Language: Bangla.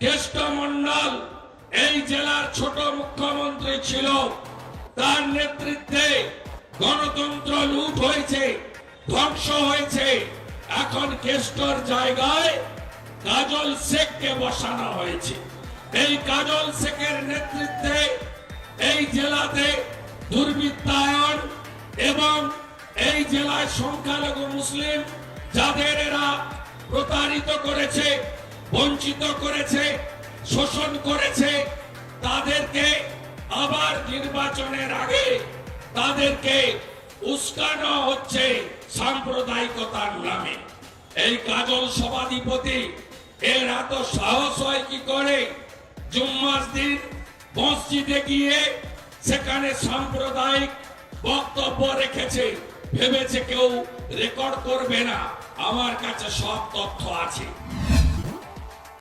কেষ্ট মণ্ডল এই জেলার ছোট মুখ্যমন্ত্রী ছিল। তার নেতৃত্বে গণতন্ত্র লুট হয়েছে, ধ্বংস হয়েছে। এখন কেষ্টর জায়গায় কাজল শেখকে বসানো হয়েছে। এই কাজল শেখের নেতৃত্বে এই জেলাতে দুর্বৃত্তায়ন এবং এই জেলায় সংখ্যালঘু মুসলিম যাদের এরা প্রতারিত করেছে, বঞ্চিত করেছে, শোষণ করেছে, তাদেরকে আবার নির্বাচনের আগে তাদেরকে উস্কানো হচ্ছে সাম্প্রদায়িকতার নামে। এই কাজল সভাধিপতি এর এত সাহস হয় কি করে জুম্মার দিন মসজিদে গিয়ে সেখানে সাম্প্রদায়িক বক্তব্য রেখেছে, ভেবেছে কেউ রেকর্ড করবে না। আমার কাছে সব তথ্য আছে।